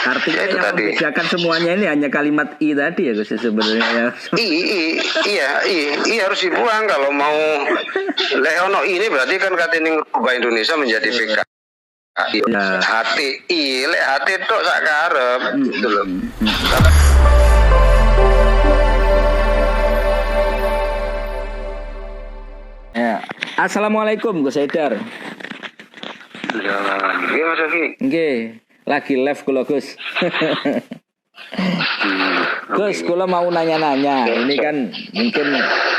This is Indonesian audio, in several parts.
Artinya Ya, itu yang tadi. membedakan semuanya ini hanya kalimat I tadi ya Gus sebenarnya. Iya harus dibuang kalau mau leono ini berarti kan katanya ngubah Indonesia menjadi PKI. Ya. HTI, lek hati tok sak karep gitu loh. Ya. Assalamualaikum Gus Haidar. Iya Mas Yogi. Nggih, lagi live kula Gus. Gus, kula mau nanya-nanya. Ini kan mungkin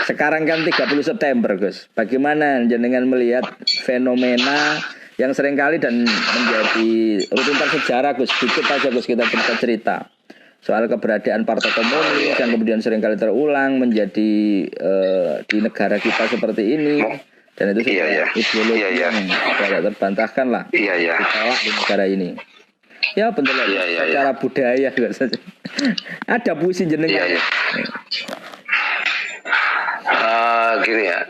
sekarang kan 30 September, Gus. Bagaimana jenengan melihat fenomena yang seringkali dan menjadi rutinitas sejarah, Gus? Sedikit aja, Gus, kita cerita soal keberadaan Partai Komunis yang kemudian seringkali terulang menjadi di negara kita seperti ini. Dan itu ideologi yang tidak terbantahkan lah. Ditolak di negara ini. Ya betul lah. Secara budaya juga saja. Ada puisi jenengan. Gini ya.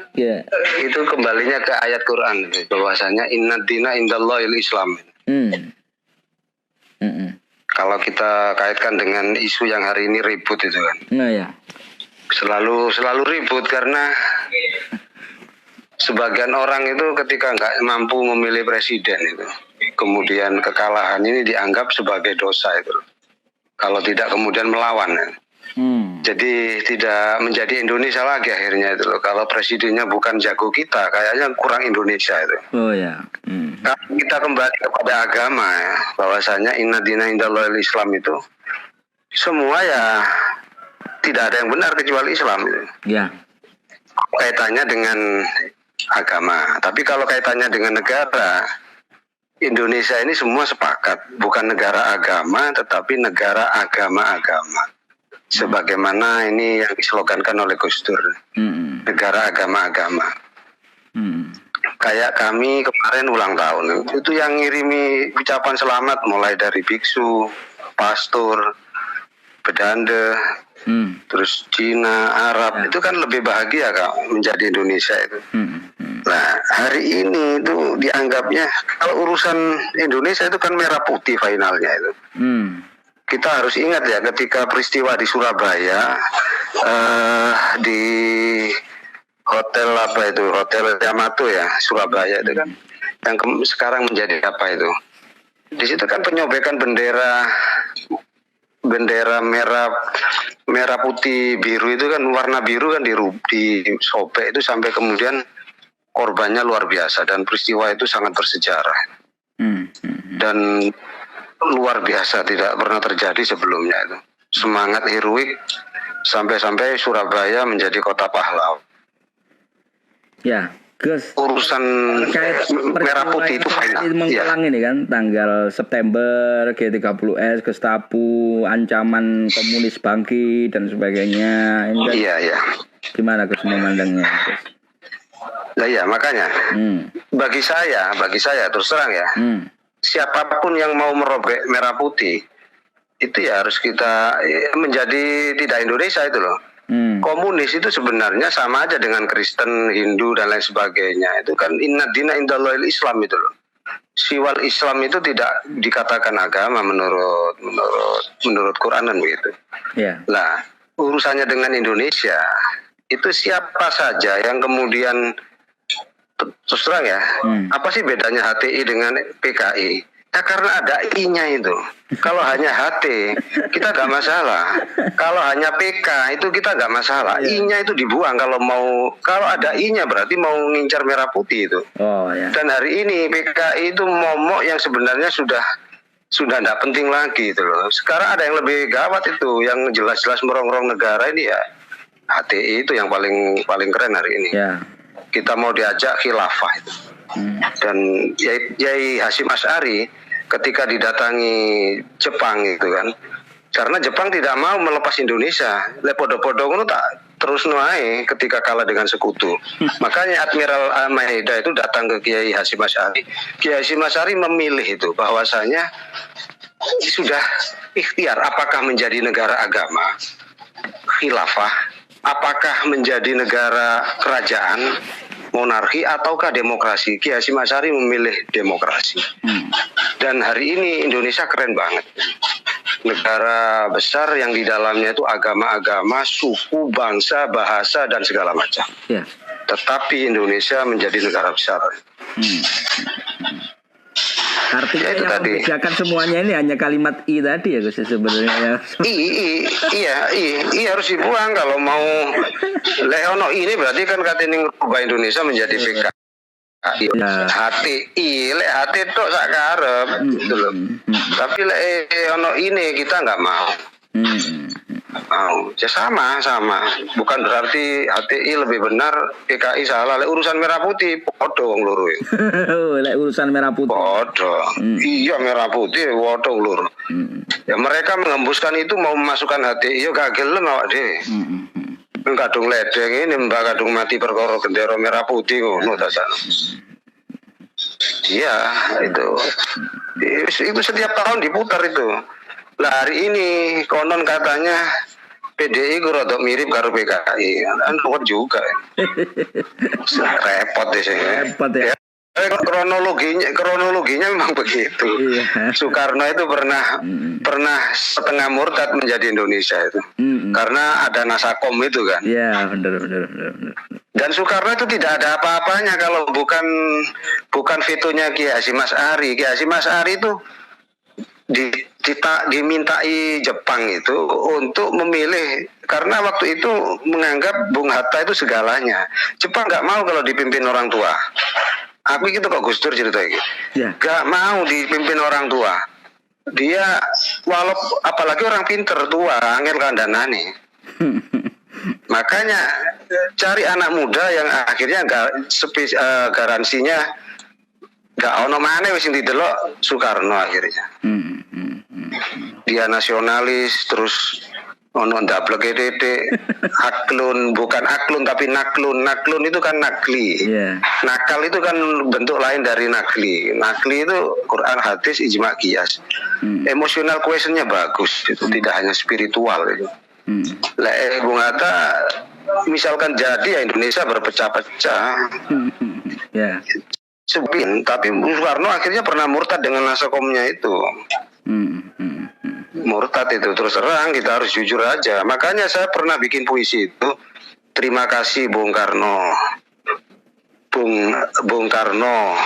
Itu kembalinya ke ayat Quran bahwasanya inna dina indallahil Islam. Kalau kita kaitkan dengan isu yang hari ini ribut itu kan. Nah ya. Selalu ribut karena sebagian orang itu ketika nggak mampu memilih presiden itu, kemudian kekalahan ini dianggap sebagai dosa itu. Kalau tidak kemudian melawan. Jadi tidak menjadi Indonesia lagi akhirnya itu loh. Kalau presidennya bukan jago kita, kayaknya kurang Indonesia itu. Oh ya. Kalau kita kembali kepada agama ya, bahwasanya inna dina indallahil Islam itu semua ya tidak ada yang benar kecuali Islam itu. Ya. Kaitannya dengan agama. Tapi kalau kaitannya dengan negara, Indonesia ini semua sepakat bukan negara agama tetapi negara agama-agama. Sebagaimana ini yang dislogankan oleh Gus Dur. Negara agama-agama. Kayak kami kemarin ulang tahun, itu yang ngirimi ucapan selamat mulai dari biksu, pastor, bedanda, terus Cina, Arab, itu kan lebih bahagia Kak menjadi Indonesia itu. Nah hari ini itu dianggapnya kalau urusan Indonesia itu kan merah putih finalnya itu. Kita harus ingat ya ketika peristiwa di Surabaya di hotel apa itu, Hotel Yamato ya Surabaya itu kan yang sekarang menjadi apa itu? Di situ kan penyobekan bendera merah putih biru itu kan warna biru kan disobek itu sampai kemudian korbannya luar biasa dan peristiwa itu sangat bersejarah dan luar biasa tidak pernah terjadi sebelumnya itu semangat heroik sampai Surabaya menjadi kota pahlawan. Ya. Gus, urusan merah putih itu final. Mengulang ini kan tanggal September G30S, Gestapu, ancaman komunis bangkit dan sebagainya. Ini kan gimana Gus memandangnya? Gus? Nah iya makanya bagi saya terus terang ya, siapapun yang mau merobek merah putih itu ya harus kita menjadi tidak Indonesia itu loh. Komunis itu sebenarnya sama aja dengan Kristen, Hindu dan lain sebagainya. Itu kan inna dina indallahil Islam itu loh. Siwal Islam itu tidak dikatakan agama menurut Quran dan begitu. Nah, urusannya dengan Indonesia itu siapa saja yang kemudian terus terang ya, apa sih bedanya HTI dengan PKI? Ya karena ada I-nya itu. Kalau hanya HT kita gak masalah. Kalau hanya PK itu kita gak masalah. I-nya itu dibuang kalau ada I-nya berarti mau ngincar merah putih itu. Dan hari ini PKI itu momok yang sebenarnya sudah tidak penting lagi itu loh. Sekarang ada yang lebih gawat itu yang jelas-jelas merongrong negara ini ya. HTI itu yang paling keren hari ini. Kita mau diajak khilafah itu. Dan Yai Hasyim Asy'ari ketika didatangi Jepang itu kan, karena Jepang tidak mau melepas Indonesia, podo-podo ngono tak terus noai ketika kalah dengan sekutu. Makanya Admiral Maeda itu datang ke Kiai Hasyim Asy'ari. Kiai Hasyim Asy'ari memilih itu bahwasanya sudah ikhtiar apakah menjadi negara agama khilafah, apakah menjadi negara kerajaan monarki ataukah demokrasi. Kiai Hasyim Asy'ari memilih demokrasi. Dan hari ini Indonesia keren banget. negara besar yang di dalamnya itu agama-agama, suku, bangsa, bahasa dan segala macam. Ya. Tetapi Indonesia menjadi negara besar. Artinya Ya, itu yang tadi. membedakan semuanya ini hanya kalimat I tadi ya Gus sebenarnya ya. Iya harus dibuang kalau mau leono ini berarti kan katanya ngubah Indonesia menjadi PKI. HTI, lek HT tok sak karep gitu loh. Tapi lek ono ini kita nggak mau. Ya sama. Bukan berarti HTI lebih benar, PKI salah. Lek urusan merah putih, podo wong loro. Lek urusan merah putih. Podo. Iya merah putih, podo loro. Ya mereka mengembuskan itu mau memasukkan HTI, yo gak gelem awak dhewe. Kadung ledeng ini mbak kadung mati perkara bendera merah putih ngono ta sak. Iya, itu setiap tahun diputar itu. Lah hari ini konon katanya PDI rodok mirip karo PKI. Kan repot juga. Repot sih. Repot ya. Kronologinya memang begitu. Iya. Soekarno itu pernah setengah murtad menjadi Indonesia itu. Karena ada Nasakom itu kan. Iya, benar. Dan Soekarno itu tidak ada apa-apanya kalau bukan vetonya Ki Hasyim Asy'ari. Ki Hasyim Asy'ari itu dimintai Jepang itu untuk memilih karena waktu itu menganggap Bung Hatta itu segalanya. Jepang nggak mau kalau dipimpin orang tua. Aku gitu kok Gus Dur cerita gitu. Ya. Nggak mau dipimpin orang tua. Dia apalagi orang pinter tua, angel kandhanane. Makanya cari anak muda yang akhirnya garansinya nggak ono maneh wis didelok Soekarno akhirnya. Dia nasionalis terus ono ndableke titik aklun bukan aklun tapi naklun. Naklun itu kan nakli. Yeah. Nakal itu kan bentuk lain dari nakli. Nakli itu Quran, hadis, ijma, qiyas. Emotional questionnya bagus itu tidak hanya spiritual itu. Lah Bung Hatta misalkan jadi ya Indonesia berpecah-pecah. Ya. Tapi Soekarno akhirnya pernah murtad dengan nasakomnya itu. Murtad itu terus terang kita harus jujur aja. Makanya saya pernah bikin puisi itu. Terima kasih Bung Karno, Bung Karno,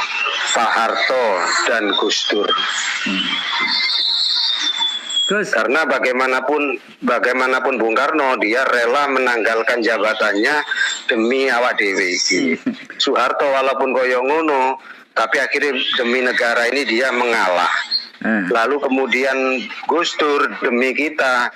Pak Harto dan Gus Dur. Karena bagaimanapun Bung Karno dia rela menanggalkan jabatannya demi awak dhewe iki. Soeharto walaupun koyo ngono, tapi akhirnya demi negara ini dia mengalah. Lalu kemudian Gus Dur demi kita.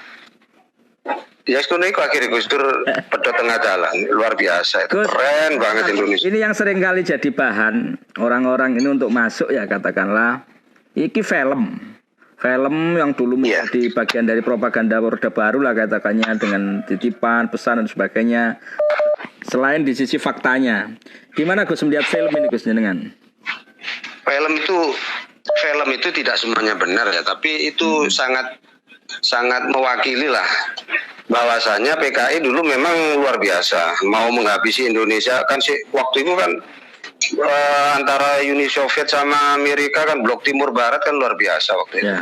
Ya iku akhirnya Gus Dur pedot tengah jalan. Luar biasa itu. Gus, keren banget Indonesia. Ini yang sering kali jadi bahan orang-orang ini untuk masuk ya katakanlah. Iki film yang dulu menjadi bagian dari propaganda Orde Baru lah katakannya dengan titipan, pesan dan sebagainya. Selain di sisi faktanya, gimana Gus melihat film ini Gus dengan? Film itu tidak semuanya benar ya, tapi itu sangat mewakili lah bahwasanya PKI dulu memang luar biasa mau menghabisi Indonesia kan sih waktu itu kan antara Uni Soviet sama Amerika kan blok timur barat kan luar biasa waktu itu.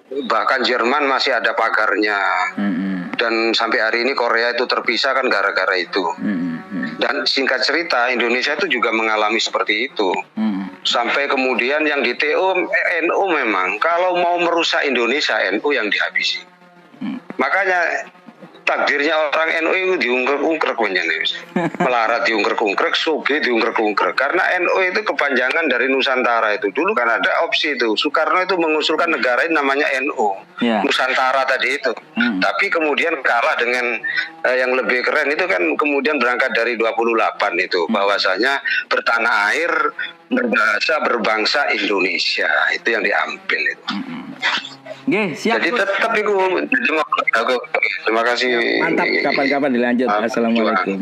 Bahkan Jerman masih ada pagarnya. Dan sampai hari ini Korea itu terpisah kan gara-gara itu. Dan singkat cerita Indonesia itu juga mengalami seperti itu. Sampai kemudian yang di TO NU memang kalau mau merusak Indonesia NU yang dihabisi. Makanya takdirnya orang NU itu diungkrek-ungkrek melarat diungkrek-ungkrek, Sugi diungkrek-ungkrek. Karena NU itu kepanjangan dari Nusantara itu. Dulu kan ada opsi itu. Soekarno itu mengusulkan negara ini namanya NU. Nusantara tadi itu. Tapi kemudian kalah dengan yang lebih keren itu kan kemudian berangkat dari 28 itu. Bahwasanya bertanah air, berbahasa, berbangsa Indonesia. Itu yang diambil itu. Siap. Jadi tetap itu terima kasih. Mantap, kapan-kapan dilanjut. Assalamualaikum.